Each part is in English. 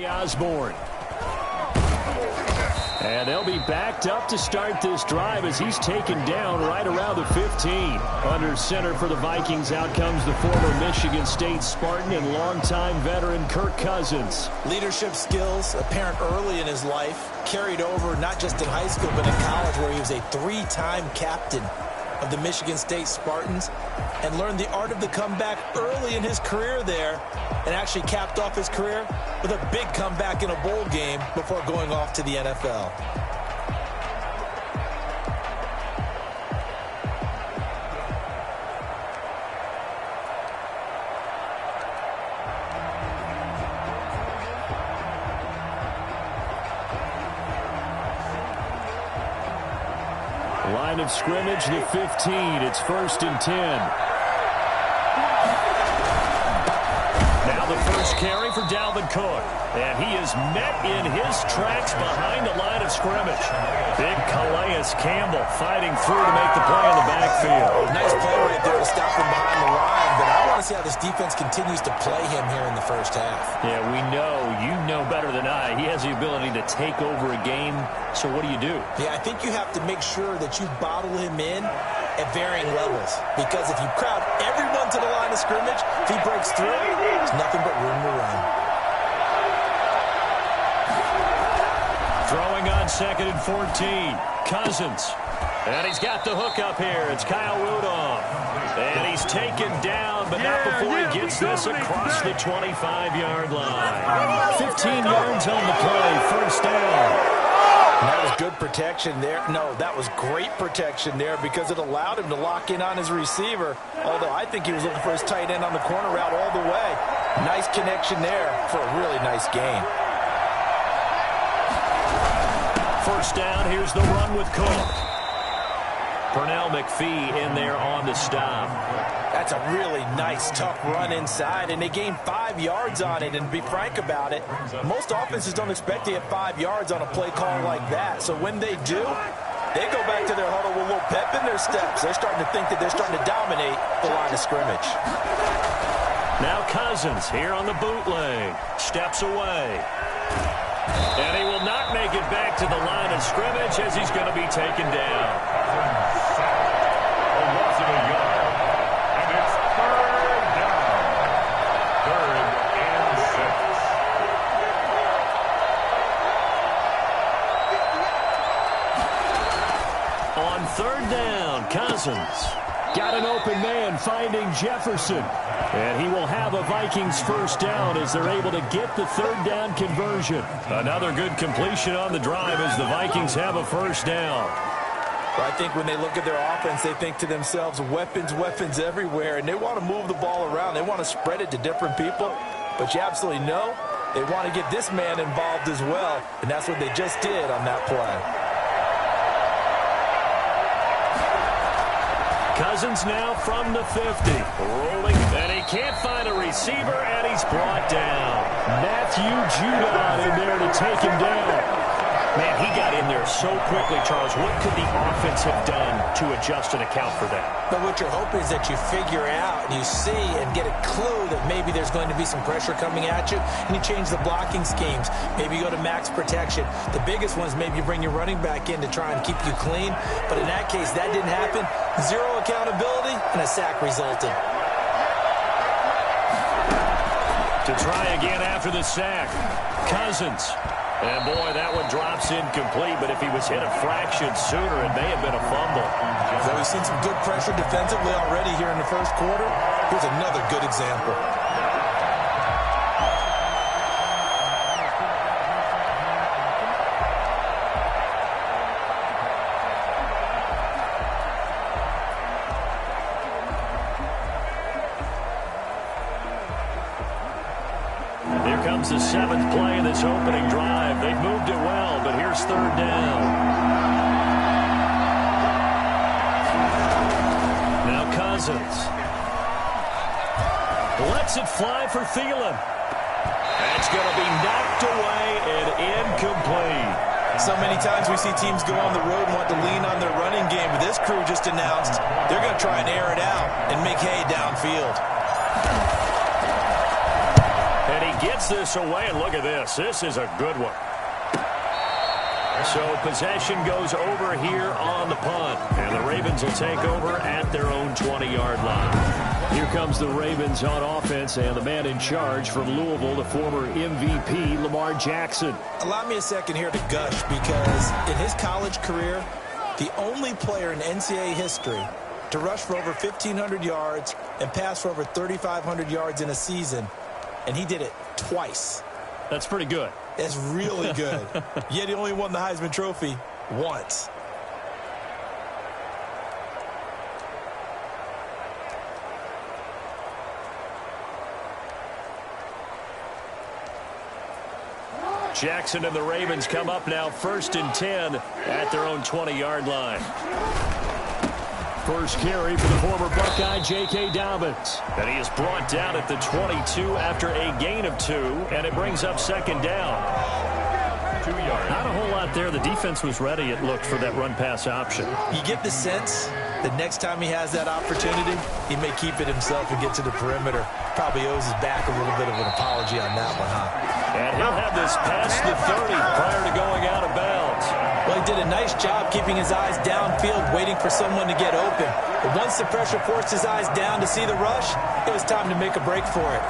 Osborne. And they'll be backed up to start this drive as he's taken down right around the 15. Under center for the Vikings, out comes the former Michigan State Spartan and longtime veteran Kirk Cousins. Leadership skills apparent early in his life, carried over not just in high school but in college, where he was a three-time captain of the Michigan State Spartans and learned the art of the comeback early in his career there, and actually capped off his career with a big comeback in a bowl game before going off to the NFL. Line of scrimmage, the 15. It's 1st and 10. Now the first carry for Dalvin Cook. And he is met in his tracks behind the line of scrimmage. Big Calais Campbell fighting through to make the play in the backfield. Nice play right there to stop him behind the line, but I want to see how this defense continues to play him here in the first half. Yeah, we know, you know better than I, he has the ability to take over a game. So what do you do? Yeah, I think you have to make sure that you bottle him in at varying levels, because if you crowd everyone to the line of scrimmage, if he breaks through, there's nothing but room to run. Throwing on 2nd and 14. Cousins. And he's got the hook up here. It's Kyle Rudolph. And he's taken down, but not before he gets this across the 25-yard line. 15 yards on the play. First down. That was good protection there. No, that was great protection there because it allowed him to lock in on his receiver. Although I think he was looking for his tight end on the corner route all the way. Nice connection there for a really nice gain. First down, here's the run with Cook. Pernell McPhee in there on the stop. That's a really nice, tough run inside, and they gained 5 yards on it. And to be frank about it, most offenses don't expect to get 5 yards on a play call like that. So when they do, they go back to their huddle with a little pep in their steps. They're starting to think that they're starting to dominate the line of scrimmage. Now Cousins here on the bootleg. Steps away. And he will not make it back to the line of scrimmage as he's going to be taken down. A loss of a yard. And it's 3rd down. 3rd and 6. On 3rd down, Cousins. Got an open man finding Jefferson. And he will have a Vikings first down as they're able to get the 3rd down conversion. Another good completion on the drive as the Vikings have a first down. Well, I think when they look at their offense, they think to themselves, weapons, weapons everywhere. And they want to move the ball around. They want to spread it to different people. But you absolutely know they want to get this man involved as well. And that's what they just did on that play. Cousins now from the 50. Rolling, and he can't find a receiver, and he's brought down. Matthew Judon in there to take him down. Man, he got in there so quickly, Charles. What could the offense have done to adjust and account for that? But what you're hoping is that you figure out and you see and get a clue that maybe there's going to be some pressure coming at you, and you change the blocking schemes. Maybe you go to max protection. The biggest one is maybe you bring your running back in to try and keep you clean. But in that case, that didn't happen. Zero accountability, and a sack resulted. To try again after the sack, Cousins. And, boy, that one drops incomplete, but if he was hit a fraction sooner, it may have been a fumble. So we've seen some good pressure defensively already here in the first quarter. Here's another good example. Comes the 7th play of this opening drive. They've moved it well, but here's 3rd down. Now Cousins. Lets it fly for Thielen. That's going to be knocked away and incomplete. So many times we see teams go on the road and want to lean on their running game, but this crew just announced they're going to try and air it out and make hay downfield. And he gets this away, and look at this. This is a good one. So possession goes over here on the punt, and the Ravens will take over at their own 20-yard line. Here comes the Ravens on offense, and the man in charge from Louisville, the former MVP, Lamar Jackson. Allow me a second here to gush, because in his college career, the only player in NCAA history to rush for over 1,500 yards and pass for over 3,500 yards in a season, and he did it twice. That's pretty good. That's really good. Yet he only won the Heisman Trophy once. Jackson and the Ravens come up now 1st and 10 at their own 20-yard line. First carry for the former Buckeye, J.K. Dobbins. And he is brought down at the 22 after a gain of 2, and it brings up 2nd down. 2 yards. Not a whole lot there. The defense was ready, it looked, for that run-pass option. You get the sense that next time he has that opportunity, he may keep it himself and get to the perimeter. Probably owes his back a little bit of an apology on that one, huh? And he'll have this past the 30 prior to going out of bounds. Well, he did a nice job keeping his eyes downfield, waiting for someone to get open. But once the pressure forced his eyes down to see the rush, it was time to make a break for it.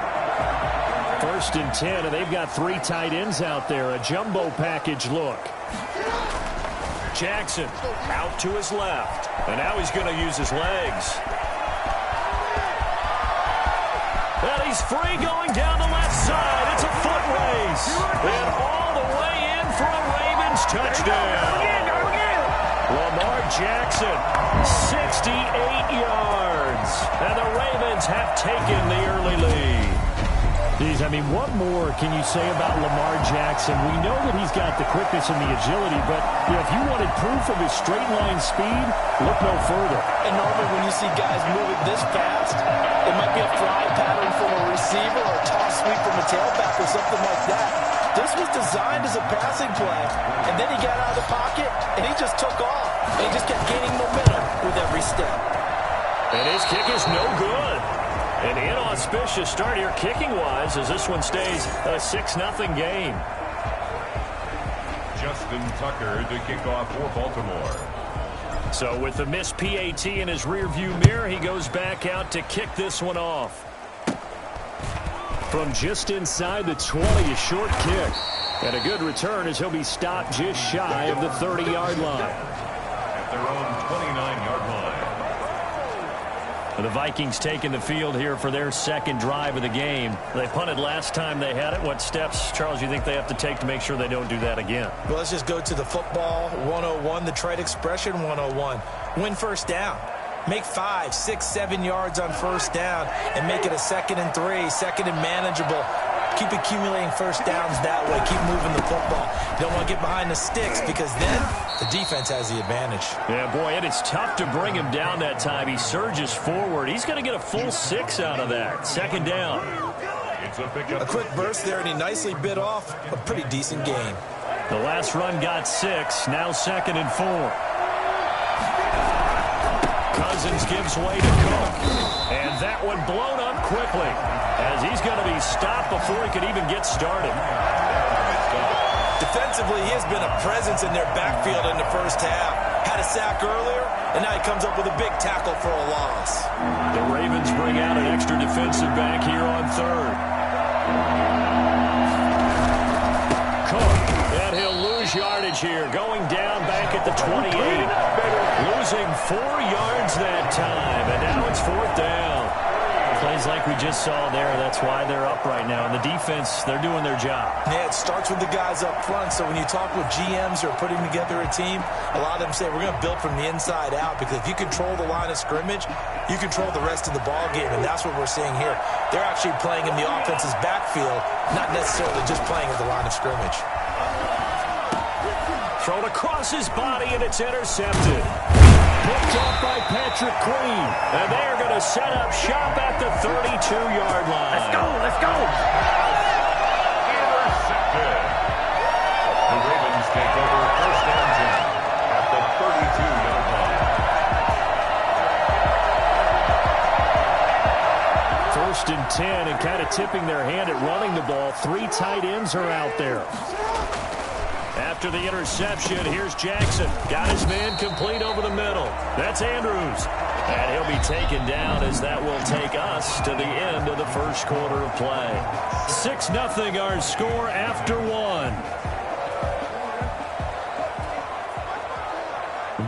1st and 10, and they've got 3 tight ends out there. A jumbo package look. Jackson out to his left. And now he's going to use his legs. And he's free going down the left side. It's a foot race. And all the way in for a Ravens touchdown. Lamar Jackson, 68 yards. And the Ravens have taken the early lead. Geez, I mean, what more can you say about Lamar Jackson? We know that he's got the quickness and the agility, but if you wanted proof of his straight-line speed, look no further. And normally when you see guys moving this fast, it might be a fly pattern from a receiver or a toss sweep from a tailback or something like that. This was designed as a passing play, and then he got out of the pocket, and he just took off. And he just kept gaining momentum with every step. And his kick is no good. An inauspicious start here kicking-wise as this one stays a 6-0 game. Justin Tucker to kick off for Baltimore. So with the missed PAT in his rearview mirror, he goes back out to kick this one off. From just inside the 20, a short kick. And a good return as he'll be stopped just shy of the 30-yard line. At their own 29-yard line. The Vikings taking the field here for their 2nd drive of the game. They punted last time they had it. What steps, Charles, you think they have to take to make sure they don't do that again? Well, let's just go to the football 101, the trade expression 101. Win first down. Make 5, 6, 7 yards on first down and make it a 2nd and 3, 2nd and manageable. Keep accumulating first downs that way. Keep moving the football. You don't want to get behind the sticks because then the defense has the advantage. Yeah, boy, it is tough to bring him down that time. He surges forward. He's going to get a full 6 out of that. 2nd down. It's a pickup. A quick burst there, and he nicely bit off a pretty decent gain. The last run got 6. Now 2nd and 4. Cousins gives way to Cook. And that one blown up quickly as he's going to be stopped before he could even get started. Defensively, he has been a presence in their backfield in the first half. Had a sack earlier, and now he comes up with a big tackle for a loss. The Ravens bring out an extra defensive back here on 3rd. Cook, and he'll lose yardage here, going down back at the 28. Losing 4 yards that time, and now it's 4th down. Plays like we just saw there. That's why they're up right now. And the defense, they're doing their job. Yeah, it starts with the guys up front. So when you talk with GMs who are putting together a team, a lot of them say we're going to build from the inside out because if you control the line of scrimmage, you control the rest of the ball game, and that's what we're seeing here. They're actually playing in the offense's backfield, not necessarily just playing at the line of scrimmage. Thrown across his body, and it's intercepted. Picked up by Patrick Queen. And they are going to set up shop at the 32-yard line. Let's go, let's go. Intercepted. The Ravens take over first and 10 at the 32-yard line. 1st and and 10, and kind of tipping their hand at running the ball. 3 tight ends are out there. After the interception, here's Jackson. Got his man complete over the middle. That's Andrews. And he'll be taken down as that will take us to the end of the first quarter of play. 6-0 our score after 1.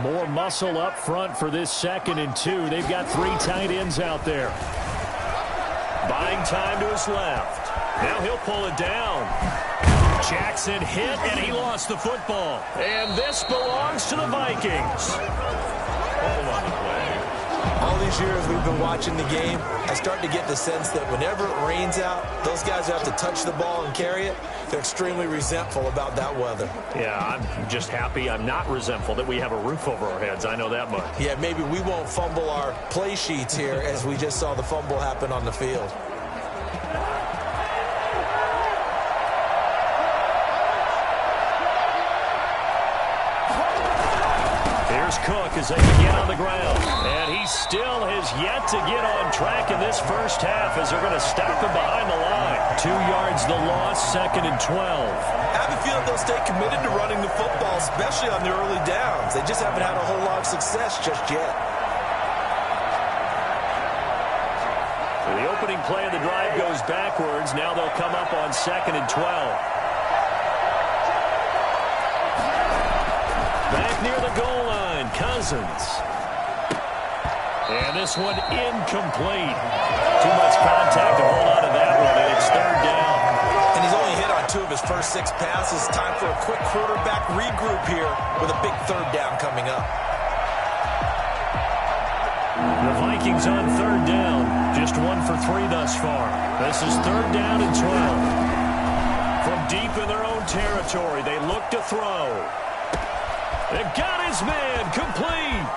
More muscle up front for this 2nd and 2. They've got 3 tight ends out there. Buying time to his left. Now he'll pull it down. Jackson hit, and he lost the football. And this belongs to the Vikings. All these years we've been watching the game, I start to get the sense that whenever it rains out, those guys who have to touch the ball and carry it, they're extremely resentful about that weather. Yeah, I'm just happy I'm not resentful that we have a roof over our heads. I know that much. Yeah, maybe we won't fumble our play sheets here as we just saw the fumble happen on the field. Cook as they begin on the ground. And he still has yet to get on track in this first half as they're going to stop him behind the line. 2 yards the loss, 2nd and 12. I have a feeling they'll stay committed to running the football, especially on the early downs. They just haven't had a whole lot of success just yet. So the opening play of the drive goes backwards. Now they'll come up on 2nd and 12. Back near the goal line, Cousins. And this one incomplete. Too much contact to hold on to that one, and it's 3rd down. And he's only hit on 2 of his first 6 passes. Time for a quick quarterback regroup here with a big 3rd down coming up. The Vikings on 3rd down. Just 1 for 3 thus far. This is 3rd down and 12. From deep in their own territory, they look to throw. They got his man complete.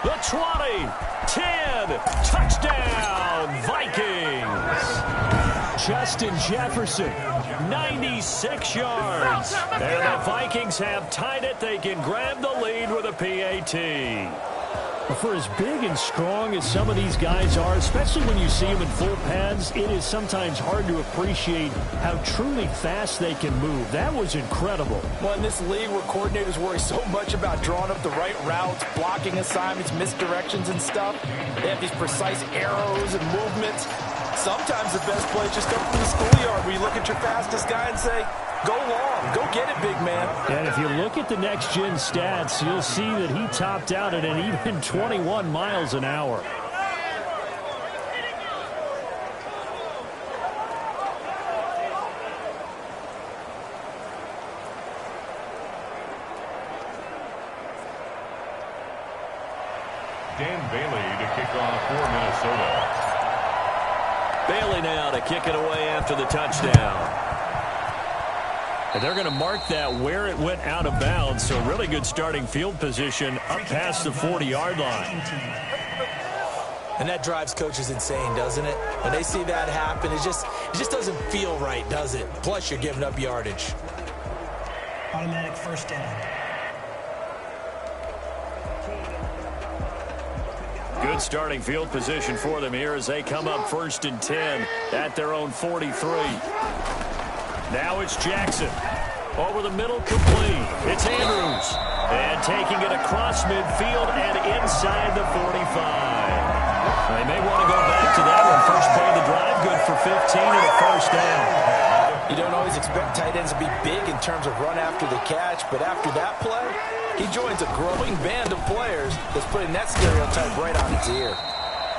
The 20, 10, touchdown, Vikings. Justin Jefferson, 96 yards. And the Vikings have tied it. They can grab the lead with a PAT. For as big and strong as some of these guys are, especially when you see them in full pads, it is sometimes hard to appreciate how truly fast they can move. That was incredible. Well, in this league where coordinators worry so much about drawing up the right routes, blocking assignments, misdirections and stuff, they have these precise arrows and movements. Sometimes the best plays just come from the schoolyard where you look at your fastest guy and say, go long, go get it, big man. And if you look at the next-gen stats, you'll see that he topped out at an even 21 miles an hour. Dan Bailey to kick off for Minnesota. Bailey now to kick it away after the touchdown. And they're going to mark that where it went out of bounds, so really good starting field position up past the 40-yard line. And that drives coaches insane, doesn't it? When they see that happen, it just doesn't feel right, does it? Plus, you're giving up yardage. Automatic 1st down. Good starting field position for them here as they come up 1st and 10 at their own 43. Now it's Jackson. Over the middle, complete. It's Andrews. And taking it across midfield and inside the 45. They may want to go back to that one. First play of the drive, good for 15 and a 1st down. You don't always expect tight ends to be big in terms of run after the catch, but after that play, he joins a growing band of players that's putting that stereotype right on its ear.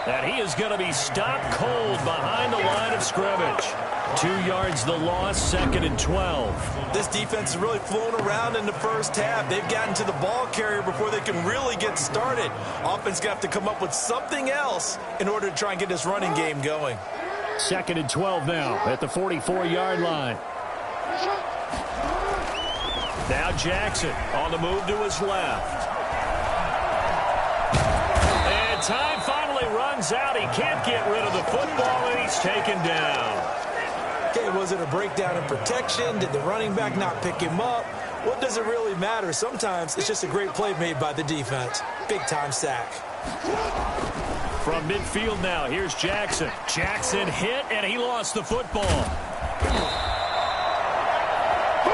And he is going to be stopped cold behind the line of scrimmage. 2 yards the loss, 2nd and 12. This defense is really flown around in the first half. They've gotten to the ball carrier before they can really get started. Offense going to have to come up with something else in order to try and get this running game going. 2nd and 12 now at the 44-yard line. Now Jackson on the move to his left. And time finally runs out. He can't get rid of the football, and he's taken down. Okay, was it a breakdown in protection? Did the running back not pick him up? What does it really matter? Sometimes it's just a great play made by the defense. Big-time sack. From midfield now, here's Jackson. Jackson hit, and he lost the football. Who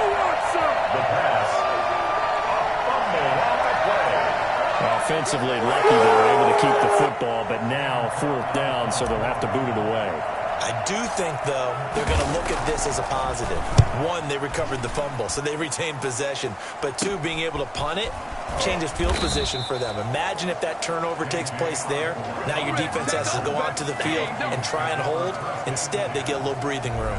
wants some? The pass. A fumble on the play. Offensively, lucky they were able to keep the football, but now 4th down, so they'll have to boot it away. I do think, though, they're going to look at this as a positive. 1, they recovered the fumble, so they retained possession. But 2, being able to punt it changes field position for them. Imagine if that turnover takes place there. Now your defense has to go onto the field and try and hold. Instead, they get a little breathing room.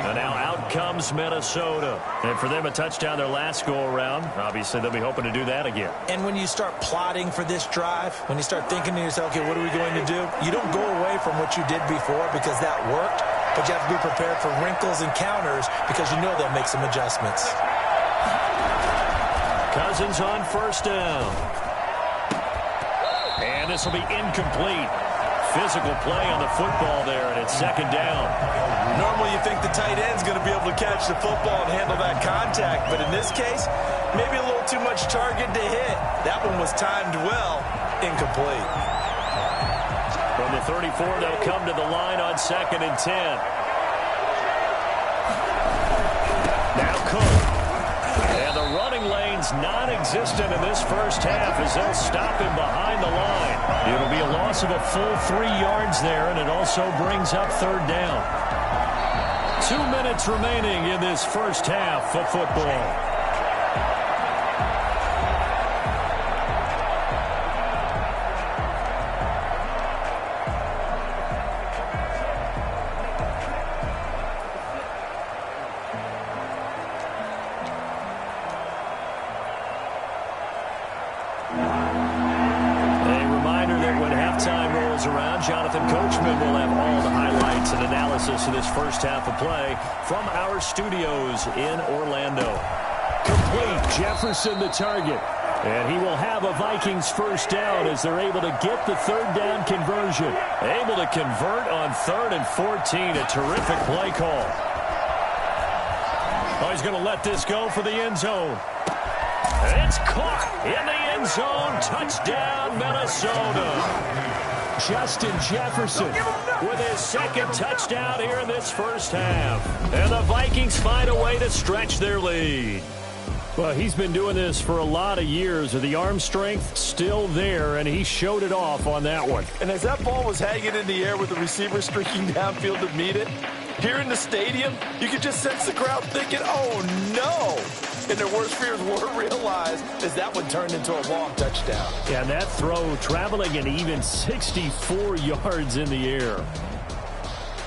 And now out comes Minnesota. And for them, a touchdown their last go-around. Obviously, they'll be hoping to do that again. And when you start plotting for this drive, when you start thinking to yourself, okay, what are we going to do? You don't go away from what you did before because that worked, but you have to be prepared for wrinkles and counters because you know they'll make some adjustments. Cousins on 1st down. And this will be incomplete. Physical play on the football there, and it's 2nd down. Normally you think the tight end's going to be able to catch the football and handle that contact, but in this case, maybe a little too much target to hit. That one was timed well, incomplete. From the 34, they'll come to the line on 2nd and 10. Now Cook. And the running lane's non-existent in this first half as they'll stop him behind the line. It'll be a loss of a full 3 yards there, and it also brings up 3rd down. 2 minutes remaining in this first half of football. Of this first half of play from our studios in Orlando. Complete, Jefferson the target. And he will have a Vikings 1st down as they're able to get the 3rd down conversion. Able to convert on 3rd and 14. A terrific play call. Oh, he's going to let this go for the end zone. It's caught in the end zone. Touchdown, Minnesota. Justin Jefferson with his 2nd touchdown here in this first half. And the Vikings find a way to stretch their lead. Well, he's been doing this for a lot of years. The arm strength still there, and he showed it off on that one. And as that ball was hanging in the air with the receiver streaking downfield to meet it, here in the stadium, you could just sense the crowd thinking, oh, no. And their worst fears were realized as that one turned into a long touchdown. Yeah, and that throw traveling an even 64 yards in the air.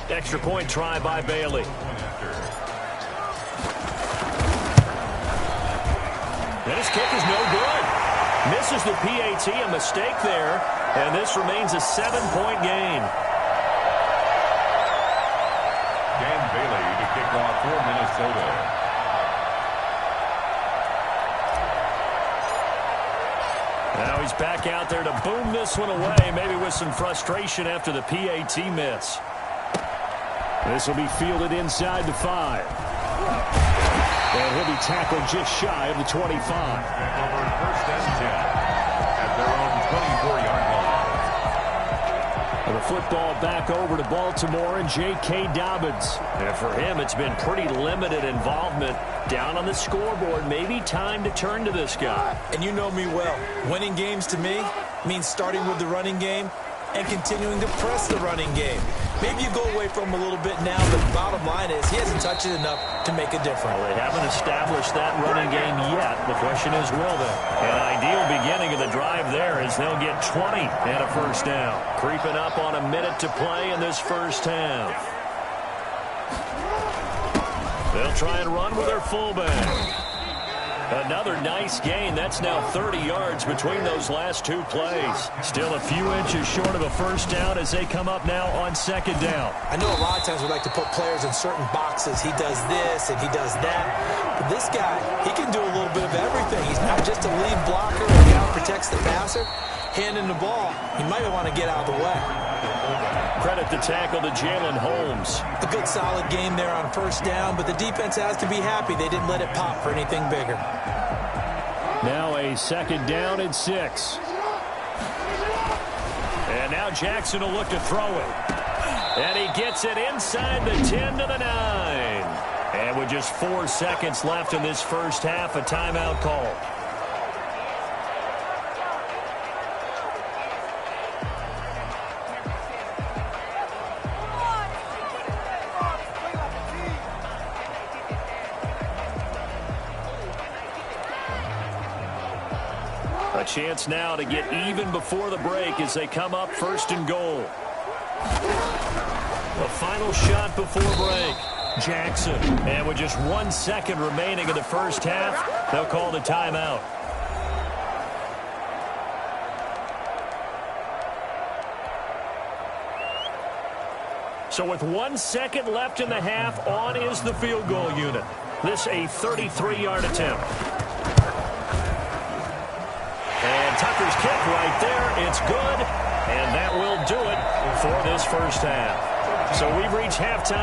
Extra point try by Bailey. And his kick is no good. Misses the PAT, a mistake there. And this remains a 7-point game. Dan Bailey to kick off for Minnesota. Now he's back out there to boom this one away, maybe with some frustration after the PAT miss. This will be fielded inside the 5. And he'll be tackled just shy of the 25. Over 1st and 10 at their own 24-yard line. And the football back over to Baltimore and J.K. Dobbins. And for him, it's been pretty limited involvement down on the scoreboard. Maybe time to turn to this guy. And you know me well. Winning games to me means starting with the running game and continuing to press the running game. Maybe you go away from him a little bit now, but the bottom line is he hasn't touched it enough to make a difference. Well, they haven't established that running game yet. The question is, will they? An ideal beginning of the drive there is they'll get 20 and a 1st down. Creeping up on a minute to play in this first half. They'll try and run with their fullback. Another nice gain. That's now 30 yards between those last 2 plays. Still a few inches short of a 1st down as they come up now on 2nd down. I know a lot of times we like to put players in certain boxes. He does this and he does that. But this guy, he can do a little bit of everything. He's not just a lead blocker or a guy who protects the passer. Handing the ball, he might want to get out of the way. Credit the tackle to Jalen Holmes. A good solid game there on 1st down, but the defense has to be happy they didn't let it pop for anything bigger. Now a 2nd down and 6. And now now Jackson will look to throw it. And he gets it inside the 10 to the 9. And with just 4 seconds left in this first half, a timeout call. A chance now to get even before the break as they come up 1st and goal. The final shot before break. Jackson. And with just 1 second remaining in the first half, they'll call the timeout. So with 1 second left in the half, on is the field goal unit. This a 33-yard attempt. And Tucker's kick right there. It's good. And that will do it for this first half. So we've reached halftime.